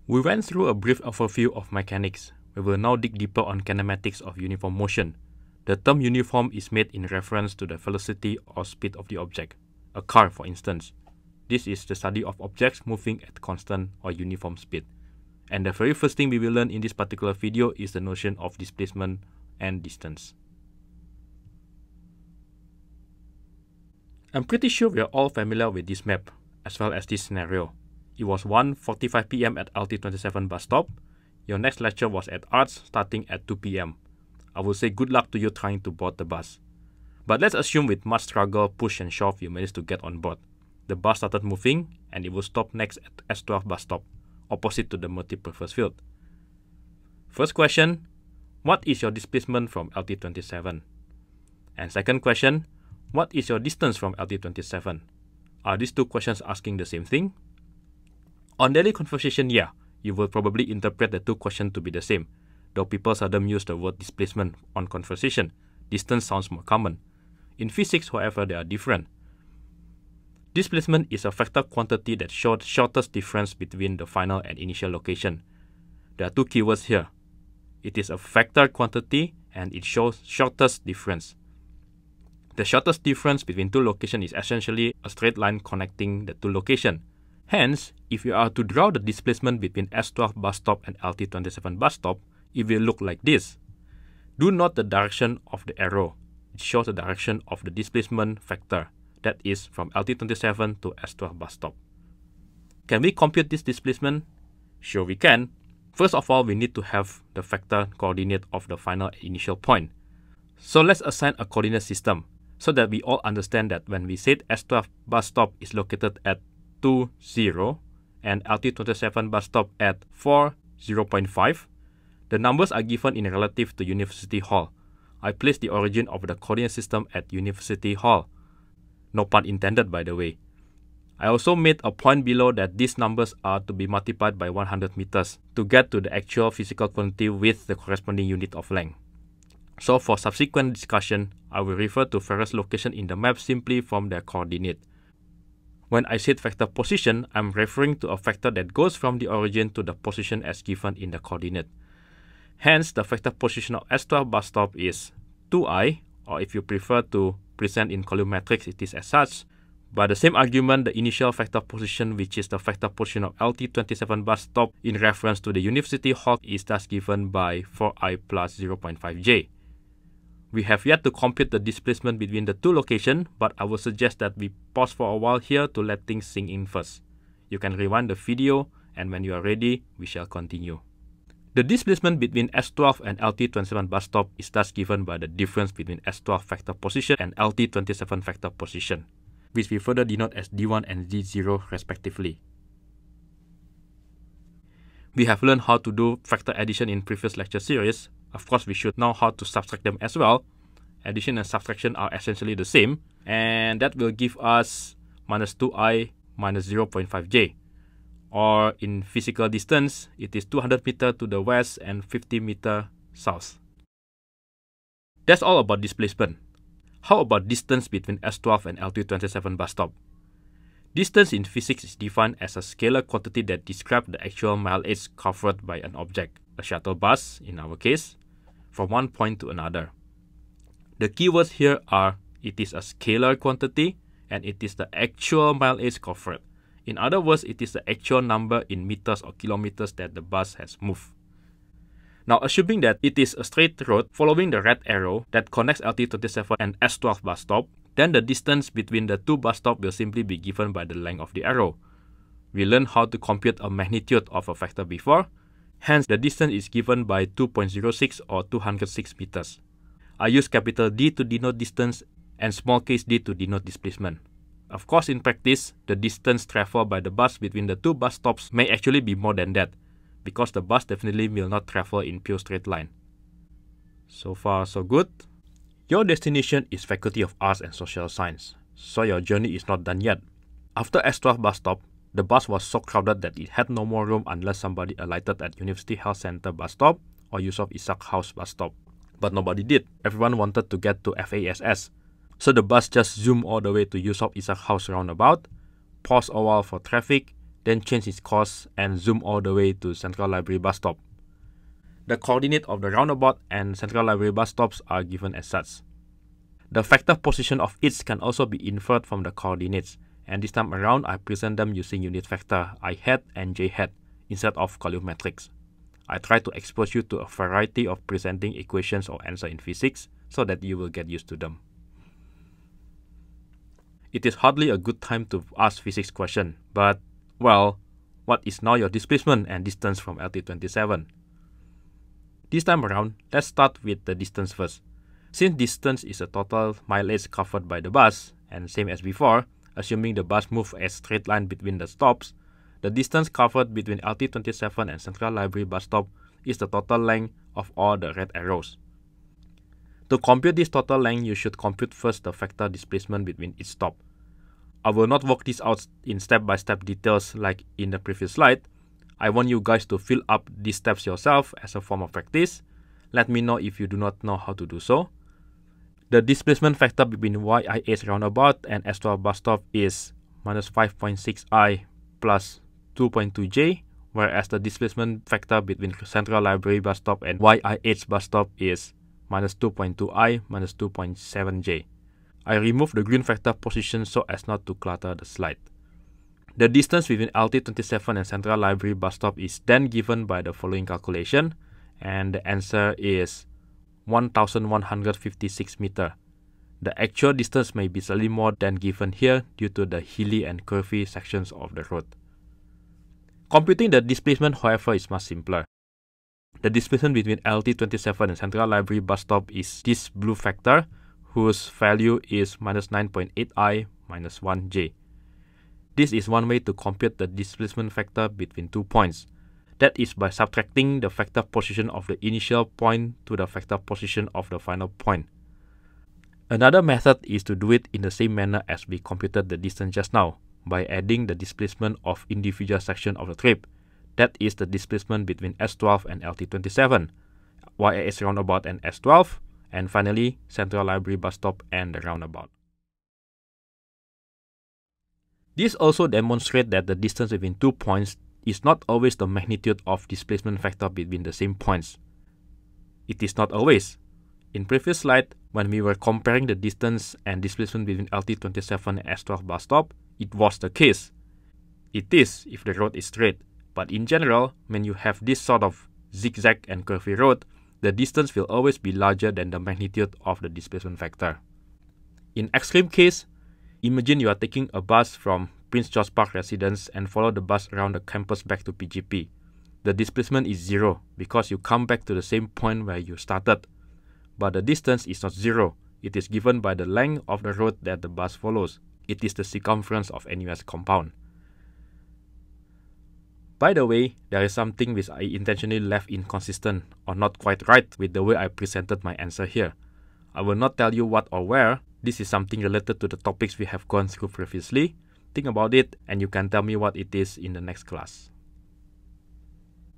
We went through a brief overview of mechanics. We will now dig deeper on kinematics of uniform motion. The term uniform is made in reference to the velocity or speed of the object. A car, for instance. This is the study of objects moving at constant or uniform speed. And the very first thing we will learn in this particular video is the notion of displacement and distance. I'm pretty sure we are all familiar with this map, as well as this scenario. It was 1:45 PM at LT27 bus stop. Your next lecture was at Arts starting at 2 PM. I will say good luck to you trying to board the bus. But let's assume with much struggle, push and shove, you managed to get on board. The bus started moving and it will stop next at S12 bus stop, opposite to the multipurpose field. First question, what is your displacement from LT27? And second question, what is your distance from LT27? Are these two questions asking the same thing? On daily conversation, yeah, you will probably interpret the two questions to be the same, though people seldom use the word displacement on conversation. Distance sounds more common. In physics, however, they are different. Displacement is a vector quantity that shows shortest difference between the final and initial location. There are two keywords here. It is a vector quantity and it shows shortest difference. The shortest difference between two locations is essentially a straight line connecting the two locations. Hence, if you are to draw the displacement between S12 bus stop and LT27 bus stop, it will look like this. Do note the direction of the arrow. It shows the direction of the displacement vector, that is from LT27 to S12 bus stop. Can we compute this displacement? Sure we can. First of all, we need to have the vector coordinate of the final initial point. So let's assign a coordinate system so that we all understand that when we said S12 bus stop is located at 2, 0 and LT27 bus stop at 4, 0.5, the numbers are given in relative to University Hall. I placed the origin of the coordinate system at University Hall. No pun intended, by the way. I also made a point below that these numbers are to be multiplied by 100 meters to get to the actual physical quantity with the corresponding unit of length. So for subsequent discussion, I will refer to various locations in the map simply from their coordinate. When I said vector position, I'm referring to a vector that goes from the origin to the position as given in the coordinate. Hence, the vector position of S12 bus stop is 2i, or if you prefer to present in column matrix, it is as such. By the same argument, the initial vector position, which is the vector position of LT27 bus stop in reference to the University Hall, is thus given by 4i plus 0.5j. We have yet to compute the displacement between the two locations, but I will suggest that we pause for a while here to let things sink in first. You can rewind the video, and when you are ready, we shall continue. The displacement between S12 and LT27 bus stop is thus given by the difference between S12 vector position and LT27 vector position, which we further denote as D1 and D0 respectively. We have learned how to do vector addition in previous lecture series. Of course, we should know how to subtract them as well. Addition and subtraction are essentially the same, and that will give us minus 2i minus 0.5j. Or in physical distance, it is 200 meters to the west and 50 meters south. That's all about displacement. How about distance between S12 and LT27 bus stop? Distance in physics is defined as a scalar quantity that describes the actual mileage covered by an object, a shuttle bus in our case, from one point to another. The keywords here are it is a scalar quantity and it is the actual mileage covered. In other words, it is the actual number in meters or kilometers that the bus has moved. Now, assuming that it is a straight road following the red arrow that connects LT27 and S12 bus stop, then the distance between the two bus stops will simply be given by the length of the arrow. We learned how to compute a magnitude of a vector before, hence the distance is given by 2.06 or 206 meters. I use capital D to denote distance and small case d to denote displacement. Of course, in practice, the distance traveled by the bus between the two bus stops may actually be more than that, because the bus definitely will not travel in pure straight line. So far, so good. Your destination is Faculty of Arts and Social Science, so your journey is not done yet. After S12 bus stop, the bus was so crowded that it had no more room unless somebody alighted at University Health Center bus stop or Yusof Ishak House bus stop. But nobody did. Everyone wanted to get to FASS. So the bus just zoomed all the way to Yusof Ishak House roundabout, paused a while for traffic, then change its course and zoom all the way to Central Library bus stop. The coordinate of the roundabout and Central Library bus stops are given as such. The factor position of each can also be inferred from the coordinates, and this time around I present them using unit vector I hat and j hat instead of column matrix. I try to expose you to a variety of presenting equations or answer in physics so that you will get used to them. It is hardly a good time to ask physics question, but, well, what is now your displacement and distance from LT27? This time around, let's start with the distance first. Since distance is a total mileage covered by the bus, and same as before, assuming the bus moves a straight line between the stops, the distance covered between LT27 and Central Library bus stop is the total length of all the red arrows. To compute this total length, you should compute first the vector displacement between each stop. I will not work this out in step-by-step details like in the previous slide. I want you guys to fill up these steps yourself as a form of practice. Let me know if you do not know how to do so. The displacement vector between YIH roundabout and S12 bus stop is minus 5.6i plus 2.2j, whereas the displacement vector between Central Library bus stop and YIH bus stop is minus 2.2i minus 2.7j. I remove the green vector position so as not to clutter the slide. The distance between LT27 and Central Library bus stop is then given by the following calculation, and the answer is 1,156 meters. The actual distance may be slightly more than given here due to the hilly and curvy sections of the road. Computing the displacement, however, is much simpler. The displacement between LT27 and Central Library bus stop is this blue vector, whose value is minus 9.8i minus 1j. This is one way to compute the displacement vector between 2 points. That is by subtracting the vector position of the initial point to the vector position of the final point. Another method is to do it in the same manner as we computed the distance just now, by adding the displacement of individual section of the trip. That is the displacement between S12 and LT27, YIH roundabout and S12, and finally Central Library bus stop and the roundabout. This also demonstrates that the distance between 2 points is not always the magnitude of displacement vector between the same points. It is not always. In previous slide, when we were comparing the distance and displacement between LT27 and S12 bus stop, it was the case. It is if the road is straight, but in general, when you have this sort of zigzag and curvy road, the distance will always be larger than the magnitude of the displacement vector. In extreme case, imagine you are taking a bus from Prince George Park residence and follow the bus around the campus back to PGP. The displacement is 0 because you come back to the same point where you started. But the distance is not 0. It is given by the length of the road that the bus follows. It is the circumference of NUS compound. By the way, there is something which I intentionally left inconsistent or not quite right with the way I presented my answer here. I will not tell you what or where. This is something related to the topics we have gone through previously. Think about it and you can tell me what it is in the next class.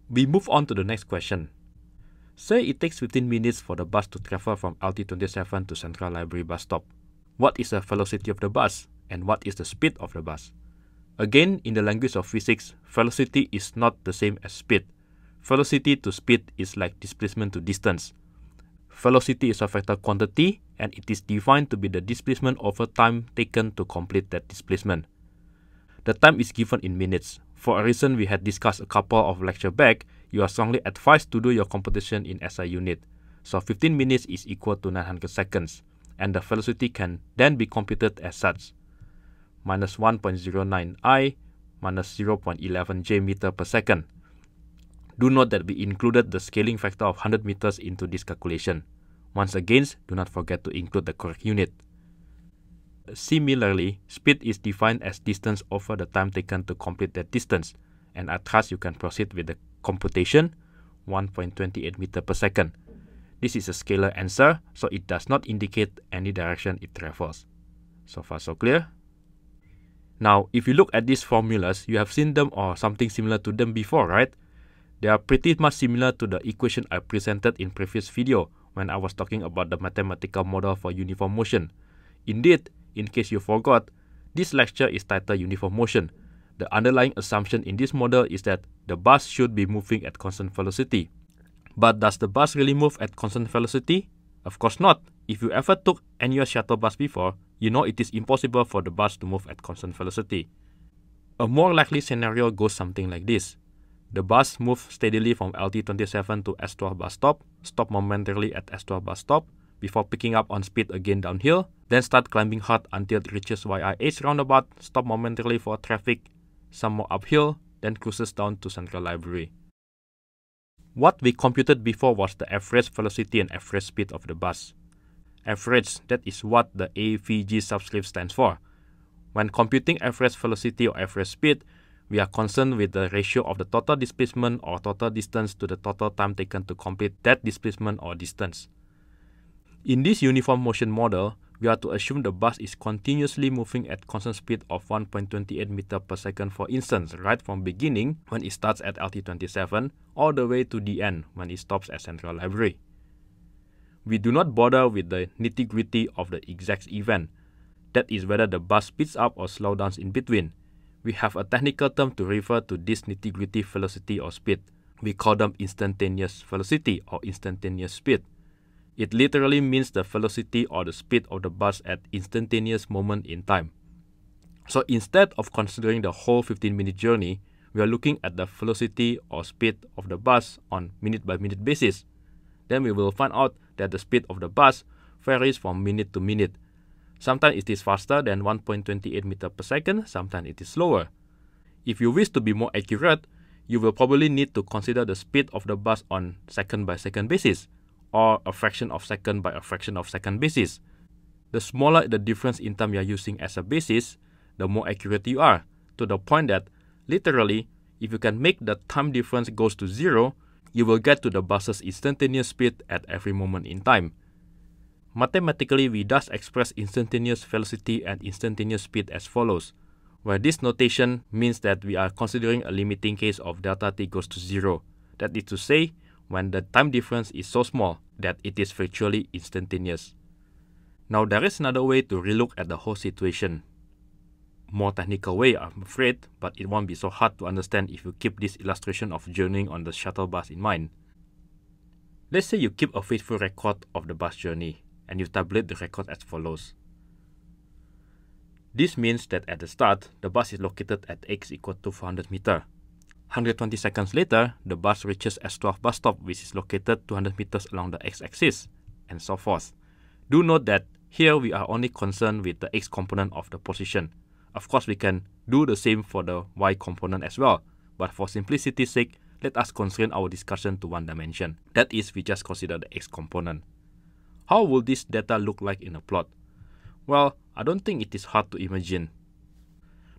We move on to the next question. Say it takes 15 minutes for the bus to travel from LT27 to Central Library bus stop. What is the velocity of the bus and what is the speed of the bus? Again, in the language of physics, velocity is not the same as speed. Velocity to speed is like displacement to distance. Velocity is a vector quantity and it is defined to be the displacement over time taken to complete that displacement. The time is given in minutes. For a reason we had discussed a couple of lectures back, you are strongly advised to do your computation in SI unit. So 15 minutes is equal to 900 seconds, and the velocity can then be computed as such. Minus 1.09i minus 0.11j meter per second. Do note that we included the scaling factor of 100 meters into this calculation. Once again, do not forget to include the correct unit. Similarly, speed is defined as distance over the time taken to complete that distance, and I trust you can proceed with the computation, 1.28 meter per second. This is a scalar answer, so it does not indicate any direction it travels. So far so clear? Now, if you look at these formulas, you have seen them or something similar to them before, right? They are pretty much similar to the equation I presented in previous video when I was talking about the mathematical model for uniform motion. Indeed, in case you forgot, this lecture is titled Uniform Motion The underlying assumption in this model is that the bus should be moving at constant velocity. But does the bus really move at constant velocity? Of course not. If you ever took any shuttle bus before, you know it is impossible for the bus to move at constant velocity. A more likely scenario goes something like this. The bus moves steadily from LT27 to S12 bus stop momentarily at S12 bus stop, before picking up on speed again downhill, then start climbing hard until it reaches YIH roundabout, stop momentarily for traffic, some more uphill, then cruises down to Central Library. What we computed before was the average velocity and average speed of the bus. Average, that is what the AVG subscript stands for. When computing average velocity or average speed, we are concerned with the ratio of the total displacement or total distance to the total time taken to complete that displacement or distance. In this uniform motion model, we are to assume the bus is continuously moving at constant speed of 1.28 meter per second, for instance, right from beginning when it starts at LT27 all the way to the end when it stops at Central Library. We do not bother with the nitty-gritty of the exact event, that is whether the bus speeds up or slows down in between. We have a technical term to refer to this nitty-gritty velocity or speed. We call them instantaneous velocity or instantaneous speed. It literally means the velocity or the speed of the bus at instantaneous moment in time. So instead of considering the whole 15-minute journey, we are looking at the velocity or speed of the bus on minute-by-minute basis. Then we will find out that the speed of the bus varies from minute to minute. Sometimes it is faster than 1.28 meter per second, sometimes it is slower. If you wish to be more accurate, you will probably need to consider the speed of the bus on second-by-second basis, or a fraction of second by a fraction of second basis. The smaller the difference in time you are using as a basis, the more accurate you are, to the point that, literally, if you can make the time difference goes to zero, you will get to the bus's instantaneous speed at every moment in time. Mathematically, we thus express instantaneous velocity and instantaneous speed as follows, where this notation means that we are considering a limiting case of delta t goes to zero. That is to say, when the time difference is so small that it is virtually instantaneous. Now there is another way to relook at the whole situation. More technical way, I'm afraid, but it won't be so hard to understand if you keep this illustration of journeying on the shuttle bus in mind. Let's say you keep a faithful record of the bus journey, and you tabulate the record as follows. This means that at the start, the bus is located at x equal to 400 meter. 120 seconds later, the bus reaches S12 bus stop, which is located 200 meters along the x-axis, and so forth. Do note that here we are only concerned with the x component of the position. Of course, we can do the same for the y component as well, but for simplicity's sake, let us constrain our discussion to one dimension. That is, we just consider the x component. How will this data look like in a plot? Well, I don't think it is hard to imagine.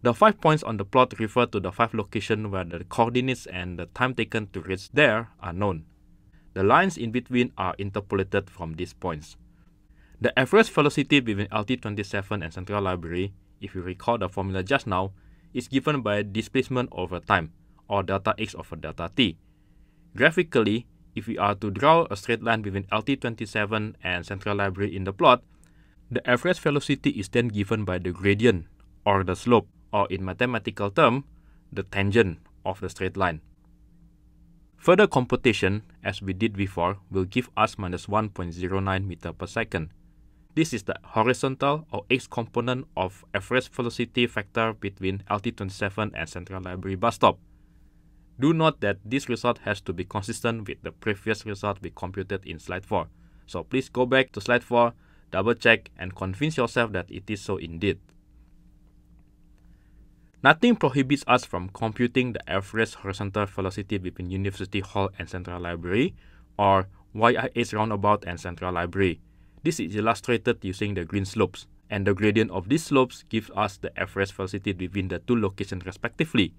The 5 points on the plot refer to the 5 locations where the coordinates and the time taken to reach there are known. The lines in between are interpolated from these points. The average velocity between LT27 and Central Library, if you recall the formula just now, is given by displacement over time, or delta x over delta t. Graphically, if we are to draw a straight line between LT27 and Central Library in the plot, the average velocity is then given by the gradient, or the slope, or in mathematical term, the tangent of the straight line. Further computation, as we did before, will give us minus 1.09 meter per second. This is the horizontal or x component of average velocity factor between LT27 and Central Library bus stop. Do note that this result has to be consistent with the previous result we computed in slide 4. So please go back to slide 4, double check, and convince yourself that it is so indeed. Nothing prohibits us from computing the average horizontal velocity between University Hall and Central Library, or YIH roundabout and Central Library. This is illustrated using the green slopes, and the gradient of these slopes gives us the average velocity between the two locations respectively.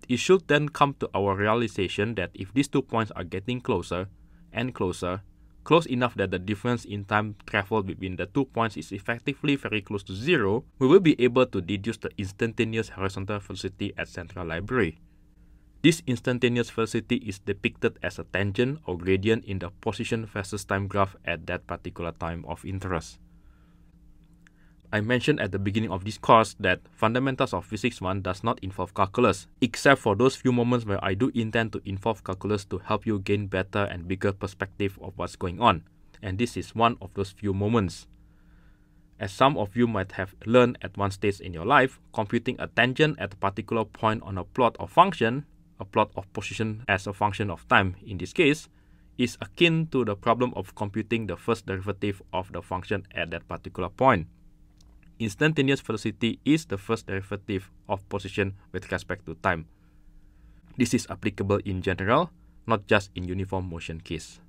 It should then come to our realization that if these 2 points are getting closer and closer, close enough that the difference in time traveled between the 2 points is effectively very close to zero, we will be able to deduce the instantaneous horizontal velocity at Central Library. This instantaneous velocity is depicted as a tangent or gradient in the position versus time graph at that particular time of interest. I mentioned at the beginning of this course that Fundamentals of Physics 1 does not involve calculus, except for those few moments where I do intend to involve calculus to help you gain better and bigger perspective of what's going on. And this is one of those few moments. As some of you might have learned at one stage in your life, computing a tangent at a particular point on a plot of function, a plot of position as a function of time in this case, is akin to the problem of computing the first derivative of the function at that particular point. Instantaneous velocity is the first derivative of position with respect to time. This is applicable in general, not just in uniform motion case.